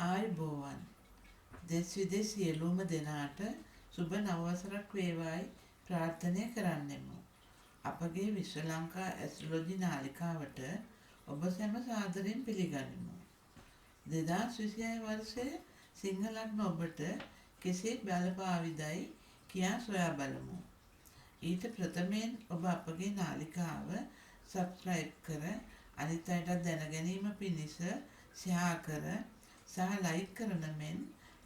ආයුබෝවන් දෙස් විදෙස් සියලුම දෙනාට සුබ නවවසරක් වේවායි ප්‍රාර්ථනා කරන්නෙමු. අපගේ විශ්ව ලංකා ඇස්ට්‍රොලොජි නාලිකාවට ඔබ සැම සාදරයෙන් පිළිගනිමු. 2026 වර්ෂයේ සිංහ ලග්න ඔබට කෙසේ බලපාවිදයි කියා සොයා බලමු. ඊට ප්‍රථමයෙන් ඔබ අපගේ නාලිකාව සබ්ස්ක්‍රයිබ් කර අනිත් අයටත් දැන ගැනීම පිණිස ෂෙයා කර සහ ලයික් කරන මෙන්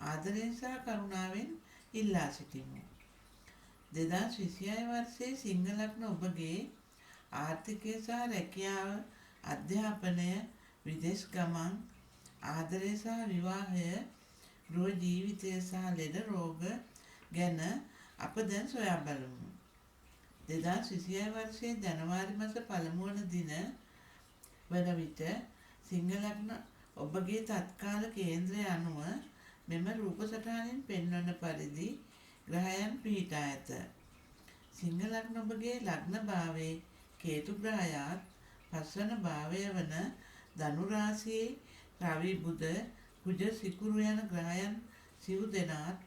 ආදරයෙන් සහ කරුණාවෙන් ඉල්ලා සිටිමු. 2026 වර්ෂයේ සිංහ ලග්න ඔබගේ ආර්ථිකය සහ රැකියාව, අධ්‍යාපනය, විදේශ ගමන්, ආදරය සහ විවාහය, ගෘහ ජීවිතය සහ ලෙඩ රෝග ගැන අප දැන් සොයා බලමු. 2026 වර්ෂයේ ජනවාරි මාස පළමු වන දින වන විට සිංහ ලග්න ඔබගේ තත්කාල කේන්ද්‍රය අනුව මෙම රූප සටහනින් පෙන්වන පරිදි ග්‍රහයන් පිහිටා ඇත. සිංහ ලග්න ඔබගේ ලග්න භාවයේ කේතු ග්‍රහයාත් පස්වන භාවය වන ධනු රාශියේ රවි බුධ කුජ සිකුරු යන ග්‍රහයන් සිව් දෙනාත්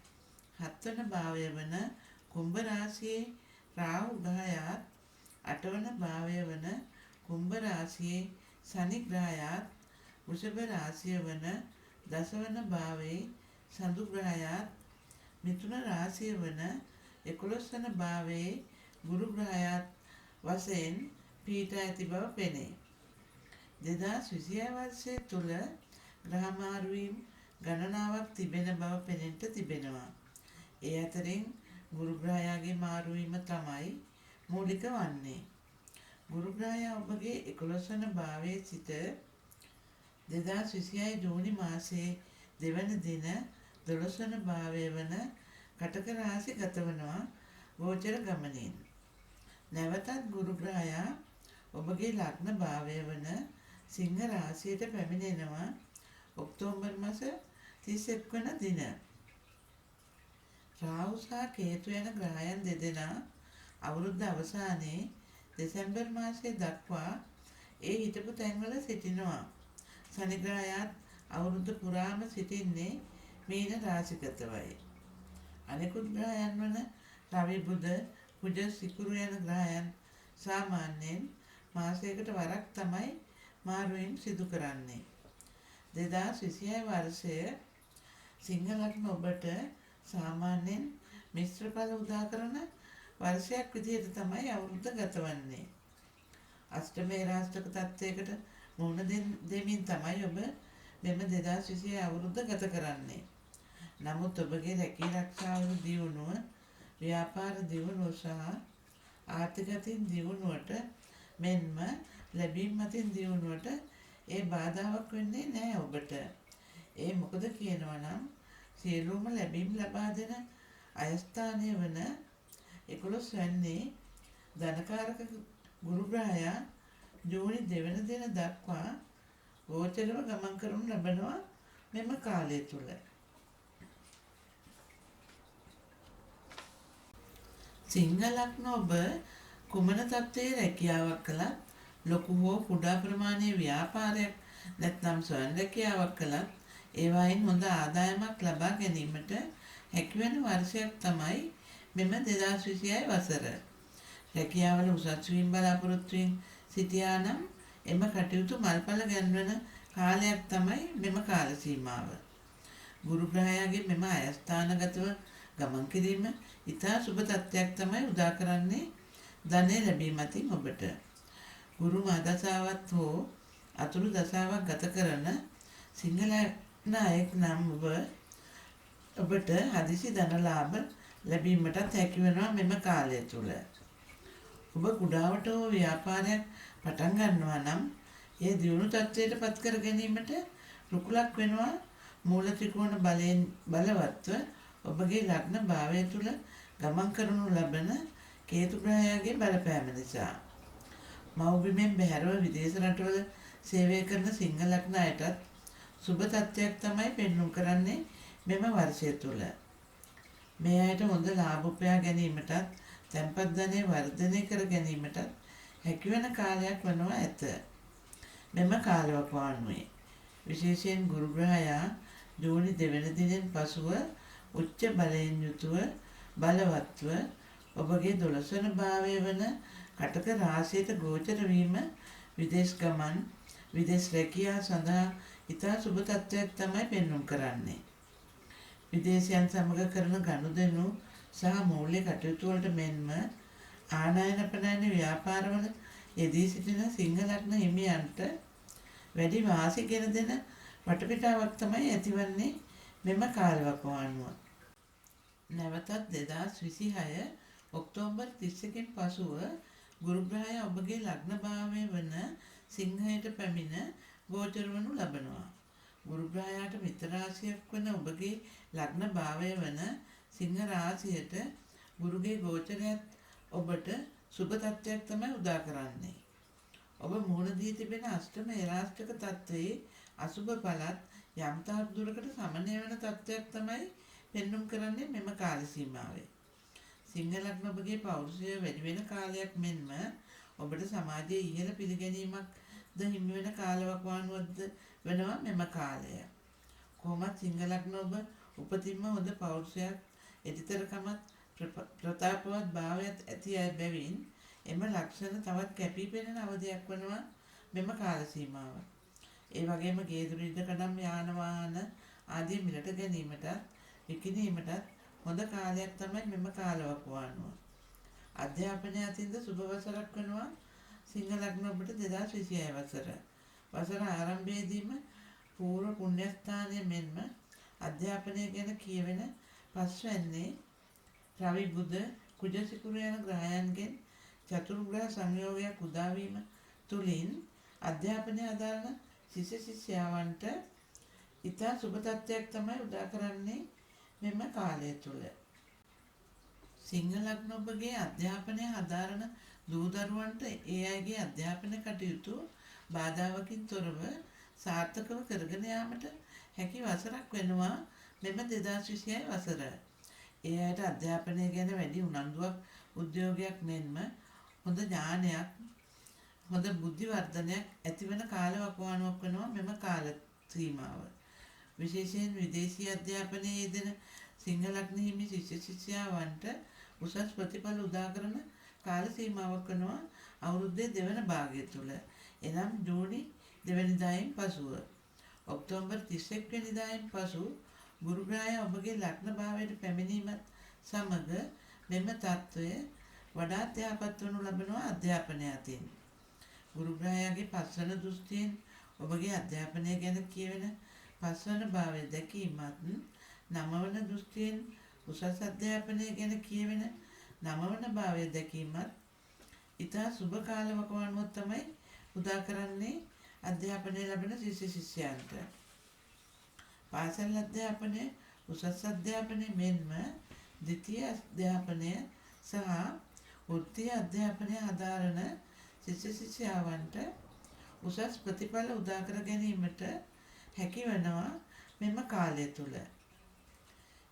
හත්වන භාවය වන කුම්භ රාශියේ රාහු ග්‍රහයාත් අටවන භාවය වන කුම්භ රාශියේ ශනි ග්‍රහයාත් වෘෂභ රාශිය වන දසවන භාවයේ සඳු ග්‍රහයාත් මිථුන රාශිය වන 11 වන භාවයේ ගුරු ග්‍රහයාත් වශයෙන් පිහිටා ඇති බව පෙනේ. 2026 වර්ෂය තුල ග්‍රහ මාරුවීම් ගණනාවක් තිබෙන බව පෙනෙන්නට තිබෙනවා. ඒ අතරින් ගුරු ග්‍රහයාගේ මාරුවීම තමයි මූලික වන්නේ. ගුරු ග්‍රහයා ඔබගේ 11 වන භාවයේ සිට 2026 ජූනි මාසයේ දෙවන දින 12 වන භාවය වන කටක රාශි ගතවනවා ගෝචර ගමනින්. නැවතත් ගුරු ග්‍රහයා ඔබගේ ලග්න භාවය වන සිංහ රාශියට පැමිණෙනවා ඔක්තෝබර් මාස 31 වන දින. රාහු සහ කේතු යන ග්‍රහයන් දෙදෙනා අවුරුද්ද අවසානයේ දෙසැම්බර් මාසයේ දක්වා ඒ හිටපු තැන්වල සිටිනවා. ශනි ග්‍රහයාත් අවුරුද්ද පුරාම සිටින්නේ මීන රාශිගතවයි. අනෙකුත් ග්‍රහයන් වන රවි බුධ කුජ සිකුරු යන ග්‍රහයන් සාමාන්‍යයෙන් මාසයකට වරක් තමයි මාරුවීම් සිදු කරන්නේ. 2026 වර්ෂය සිංහ ලග්න ඔබට සාමාන්‍යයෙන් මිශ්‍ර ඵල උදා කරන වර්ෂයක් විදිහට තමයි අවුරුද්ද ගතවන්නේ. අෂ්ටමේ රාශික තත්වයකට මුහුණ දෙමින් තමයි ඔබ මෙම 2026 අවුරුද්ද ගත කරන්නේ. නමුත් ඔබගේ රැකී ආරක්ෂාව දියුණුව, ව්‍යාපාර දියුණුව සහ ආර්ථික අතින් දියුණුවට මෙන්ම ලැබීම් අතින් දියුණුවට ඒ බාධාවක් වෙන්නේ නැහැ ඔබට. ඒ මොකද කියනවා නම් සියලුම ලැබීම් ලබා දෙන අයස්ථානය වන 11 වැන්නේ ධනකාරක ගුරු ග්‍රහයා ජූනි 2 වෙනි දින දක්වා ගෝචරව ගමන් කරනු ලබනවා මෙම කාලය තුල. සිංහ ලග්න ඔබ කුමන තත්ත්වයේ රැකියාවක් කළත්, ලොකු හෝ කුඩා ප්‍රමාණයේ ව්‍යාපාරයක් නැත්නම් ස්වයං රැකියාවක් කළත් ඒවායින් හොඳ ආදායමක් ලබා ගැනීමට හැකිවන වර්ෂයක් තමයි මෙම 2026 වසර. රැකියාවල උසස් වීම බලාපොරොත්තු වීම සිටියා නම් එම කටයුතු මල්පල ගැන්වන කාලයක් තමයි මෙම කාල සීමාව. ගුරු ග්‍රහයාගේ මෙම අයස්ථානගතව ගමන් කිරීම ඉතා සුබ තත්ත්වයක් තමයි උදා කරන්නේ ධනය ලැබීම අතින් ඔබට. ගුරු මාදසාවත් හෝ අතුරු දසාවක් ගත කරන සිංහල නායක නම් ඔබට හදිසි ධන ලාභ ලැබීමටත් හැකි වෙනවා මෙම කාලය තුල. ඔබ කුඩාවට හෝ ව්‍යාපාරයක් පටන් ගන්නවා නම් ඒ දියුණු තත්ත්වයට පත් කර ගැනීමට රුකුලක් වෙනවා මූල ත්‍රිකෝණ බලයෙන් බලවත්ව ඔබගේ ලග්න භාවය තුල ගමන් කරනු ලබන කේතු ග්‍රහයාගේ බලපෑම නිසා. මව්බිමෙන් බැහැරව විදේශ රටවල සේවය කරන සිංහ ලග්න අයටත් සුබ තත්ත්වයක් තමයි පෙන්වු කරන්නේ මෙම වර්ෂය තුල. මේ අයට හොඳ ලාභ උපයා ගැනීමටත් තැන්පත් ධනය වර්ධනය කර ගැනීමටත් හැකිවන කාලයක් වනවා ඇත. මෙම කාලවකවානුවේ විශේෂයෙන් ගුරු ග්‍රහයා ජූනි 2 වෙනි දිනෙන් පසුව උච්ච බලයෙන් යුතුව බලවත්ව ඔබගේ 12 වන භාවය වන කටක රාශියට ගෝචර වීම විදේශ ගමන් විදේශ රැකියාව සඳහා ඉතා සුබ තත්ත්වයක් තමයි පෙන්වුම් කරන්නේ. විදේශයන් සමග කරන ගනුදෙනු සහ මූල්‍ය කටයුතු වලට මෙන්ම ආනයන ප්‍රනයන ව්‍යාපාරවල යෙදී සිටින සිංහ ලග්න හිමියන්ට වැඩි වාසි ගෙන දෙන වටපිටාවක් තමයි ඇතිවන්නේ මෙම කාලවකවානුව. නැවතත් 2026 ඔක්තෝබර් 31කින් පසුව ගුරු ග්‍රහය ඔබගේ ලග්න භාවය වන සිංහයට පැමිණ ගෝචර වනු ලබනවා. ගුරු ග්‍රහයාට මිත්‍ර රාශියක් වන ඔබගේ ලග්න භාවය වන සිංහ රාශියට ගුරුගේ ගෝචරයත් ඔබට සුබ තත්ත්වයක් තමයි උදා කරන්නේ. ඔබ මුහුණ දී තිබෙන අෂ්ටම එරාෂ්ටක තත්ත්වයේ අසුබ පළත් යම් තාක් දුරකට සමනය වන තත්ත්වයක් තමයි පෙන්වුම් කරන්නේ මෙම කාල සීමාවේ. සිංහ ලග්න ඔබගේ පෞරුෂය වැඩි වෙන කාලයක් මෙන්ම ඔබට සමාජයේ ඉහළ පිළිගැනීමක්ද හිමි වෙන කාලවකවානුවක්ද වෙනවා මෙම කාලය. කොහොමත් සිංහ ලග්න ඔබ උපතින්ම හොඳ පෞරුෂයක් එදිතරකමත් ප්‍රතාපවත් භාවයත් ඇති අය බැවින් එම ලක්ෂණ තවත් කැපී පෙනෙන අවධියක් වනවා මෙම කාල සීමාව. ඒ වගේම ගේදුරු ඉඩකඩම් යාන වාහන ආදී මිලට ගැනීමටත් විකිණීමටත් හොඳ කාලයක් තමයි මෙම කාලවකවානුව. අධ්‍යාපනය අතින්ද සුබ වසරක් වෙනවා සිංහ ලග්න ඔබට 2026 වසර. වසර ආරම්භයේදීම පූර්ව පුණ්‍යස්ථානය මෙන්ම අධ්‍යාපනය ගැන කියවෙන පස්වැන්නේ රවි බුධ කුජ සිකුරු යන ග්‍රහයන්ගෙන් චතුර්ග්‍රහ සංයෝගයක් උදාවීම තුළින් අධ්‍යාපනය අදාළන ශිෂ්‍ය ශිෂ්‍යාවන්ට ඉතා සුබ තත්ත්වයක් තමයි උදා කරන්නේ මෙම කාලය තුළ. සිංහ ලග්න ඔබගේ අධ්‍යාපනය හදාරන දූ දරුවන්ට ඒ අයගේ අධ්‍යාපන කටයුතු බාධාවකින් තොරව සාර්ථකව කරගෙන යාමට හැකි වසරක් වෙනවා මෙම 2026 වසර. ඒ අයට අධ්‍යාපනය ගැන වැඩි උනන්දුවක් උද්‍යෝගයක් මෙන්ම හොඳ ඥානයක් හොඳ බුද්ධි වර්ධනයක් ඇතිවන කාලවකවානුවක් වෙනවා මෙම කාල සීමාව. විශේෂයෙන් විදේශී අධ්‍යාපනයේ යෙදෙන සිංහ ලග්න හිමි ශිෂ්‍ය ශිෂ්‍යාවන්ට උසස් ප්‍රතිඵල උදා කරන කාල සීමාවක් වෙනවා අවුරුද්දේ දෙවන භාගය තුල. එනම් ජූනි 2 වෙනිදායින් පසුව. ඔක්තෝබර් 31 වෙනිදායින් පසු ගුරු ග්‍රහය ඔබගේ ලග්න භාවයට පැමිණීමත් සමග මෙම තත්ත්වය වඩාත් යහපත් වනු ලබනවා අධ්‍යාපනය අතින්. ගුරු ග්‍රහයාගේ පස්වන දෘෂ්ටියෙන් ඔබගේ අධ්‍යාපනය ගැන කියවෙන පස්වන භාවය දැකීමත් නවවන දෘෂ්ටියෙන් උසස් අධ්‍යාපනය ගැන කියවෙන නවවන භාවය දැකීමත් ඉතා සුබ කාලවකවානුවක් තමයි උදා කරන්නේ අධ්‍යාපනය ලබන ශිෂ්‍ය ශිෂ්‍යයන්ට. පාසල් අධ්‍යාපනය උසස් අධ්‍යාපනය මෙන්ම ද්විතීය අධ්‍යාපනය සහ වෘත්තීය අධ්‍යාපනය හදාරන ශිෂ්‍ය ශිෂ්‍යාවන්ට උසස් ප්‍රතිඵල උදා කර ගැනීමට හැකි වෙනවා මෙම කාලය තුල.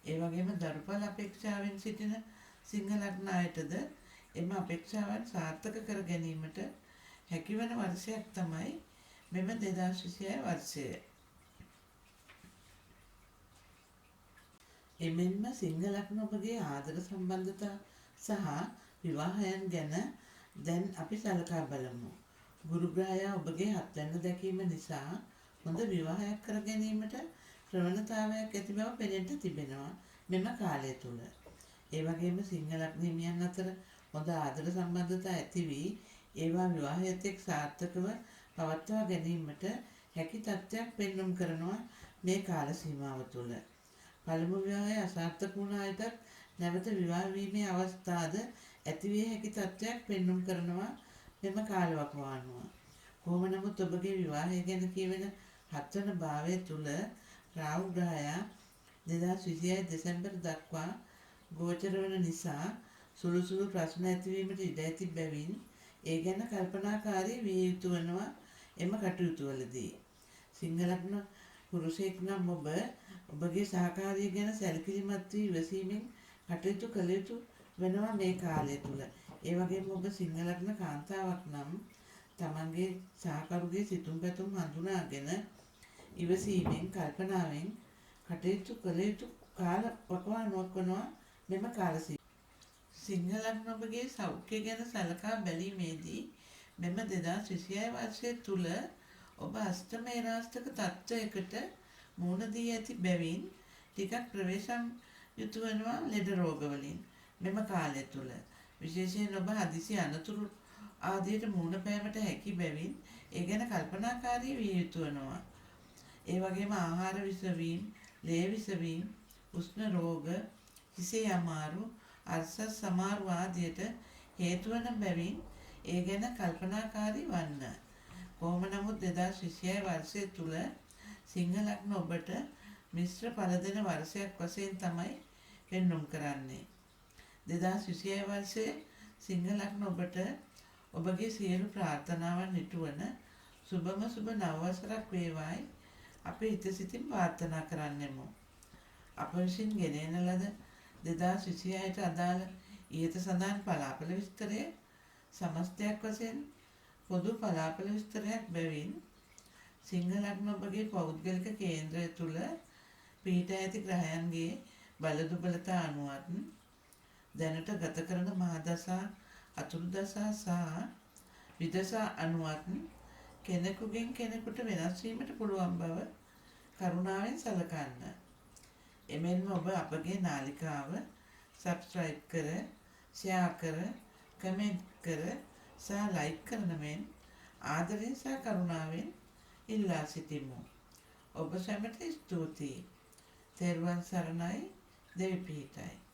ඒ වගේම දරුඵල අපේක්ෂාවෙන් සිටින සිංහ ලග්න අයටද එම අපේක්ෂාවන් සාර්ථක කර ගැනීමට හැකිවන වර්ෂයක් තමයි මෙම 2026 වර්ෂය. එමෙන්ම සිංහ ලග්න ඔබගේ ආදර සම්බන්ධතා සහ විවාහයන් ගැන දැන් අපි සලකා බලමු. ගුරු ග්‍රහයා ඔබගේ හත්වැන්න දැකීම නිසා හොඳ විවාහයක් කර ගැනීමට ප්‍රවණතාවයක් ඇති බව පෙනෙන්න තිබෙනවා මෙම කාලය තුල. ඒ වගේම සිංහ ලග්න හිමියන් අතර හොඳ ආදර සම්බන්ධතා ඇති වී ඒවා විවාහයත් එක්ක සාර්ථකව පවත්වා ගැනීමට හැකි තත්ත්වයක් පෙන්වුම් කරනවා මේ කාල සීමාව තුළ. පළමු විවාහය අසාර්ථක වුණ අයට නැවත විවාහ වීමේ අවස්ථාද ඇතිවිය හැකි තත්ත්වයක් පෙන්වුම් කරනවා මෙම කාලවකවානුව. කොහොම නමුත් ඔබගේ විවාහය ගැන කියවෙන හත්වන භාවය තුළ රාහු ග්‍රහයා 2026 දෙසැම්බර් දක්වා ගෝචර වන නිසා සුළු සුළු ප්‍රශ්න ඇතිවීමට ඉඩ ඇති බැවින් ඒ ගැන කල්පනාකාරී විය යුතු වෙනවා එම කටයුතු වලදී. සිංහ ලග්න පුරුෂයෙක් නම් ඔබ ඔබගේ සහකාරිය ගැන සැලකිලිමත් වී ඉවසීමෙන් කටයුතු කළ යුතු වෙනවා මේ කාලය තුල. ඒ වගේම ඔබ සිංහ ලග්න කාන්තාවක් නම් තමන්ගේ සහකරුගේ සිතුම් පැතුම් හඳුනාගෙන ඉවසීමෙන් කල්පනාවෙන් කටයුතු කළ යුතු කාල වකවානුවක් වනවා මෙම කාලසීමාව. සිංහ ලග්න ඔබගේ සෞඛ්‍ය ගැන සලකා බැලීමේදී මෙම 2026 වර්ෂය තුල ඔබ අෂ්ටම ඒරාස්තක තත්ත්වයකට මුහුණ දී ඇති බැවින් ටිකක් ප්‍රවේශම් යුතු වෙනවා ලෙඩ රෝගවලින් මෙම කාලය තුල. විශේෂයෙන් ඔබ හදිසි අනතුරු ආදියට මුහුණ පෑමට හැකි බැවින් ඒ ගැන කල්පනාකාරී විය යුතු වෙනවා. ඒ වගේම ආහාර විසවීම, ලේ විසවීම, උෂ්ණ රෝග, හිසේ අමාරු, අර්ශස් සමාරු ආදියට හේතු වන බැවින් ඒ ගැන කල්පනාකාරී වන්න. කොහොම නමුත් 2026 වර්ෂය තුල සිංහ ලග්න ඔබට මිශ්‍ර ඵල දෙන වර්ෂයක් වශයෙන් තමයි පෙන්වුම් කරන්නේ. 2026 වර්ෂයේ සිංහ ලග්න ඔබට ඔබගේ සියලු ප්‍රාර්ථනාවන් ඉටුවන සුබම සුබ නව වසරක් වේවායි අපි හිත සිතින් ප්‍රාර්ථනා කරන්නෙමු. අප විසින් ගෙනෙන ලද 2026ට අදාළ ඉහත සඳහන් පලාපල විස්තරය සමස්තයක් වශයෙන් පොදු පලාපල විස්තරයක් බැවින් සිංහ ලග්න ඔබගේ පෞද්ගලික කේන්ද්‍රය තුල පිහිටා ඇති ග්‍රහයන්ගේ බලදුබලතා අනුවත් දැනට ගත කරන මහදසා, අතුරුදසා සහ විදසා අනුවත් කෙනෙකුගෙන් කෙනෙකුට වෙනස් වීමට පුළුවන් බව කරුණාවෙන් සලකන්න. එමෙන්ම ඔබ අපගේ නාලිකාව සබ්ස්ක්‍රයිබ් කර, ෂෙයා කර, කමෙන්ට් කර සහ ලයික් කරන මෙන් ආදරයෙන් සහ කරුණාවෙන් ඉල්ලා සිටිමු. ඔබ සැමට ස්තුතියි. තෙරුවන් සරණයි. දෙවි පිහිටයි.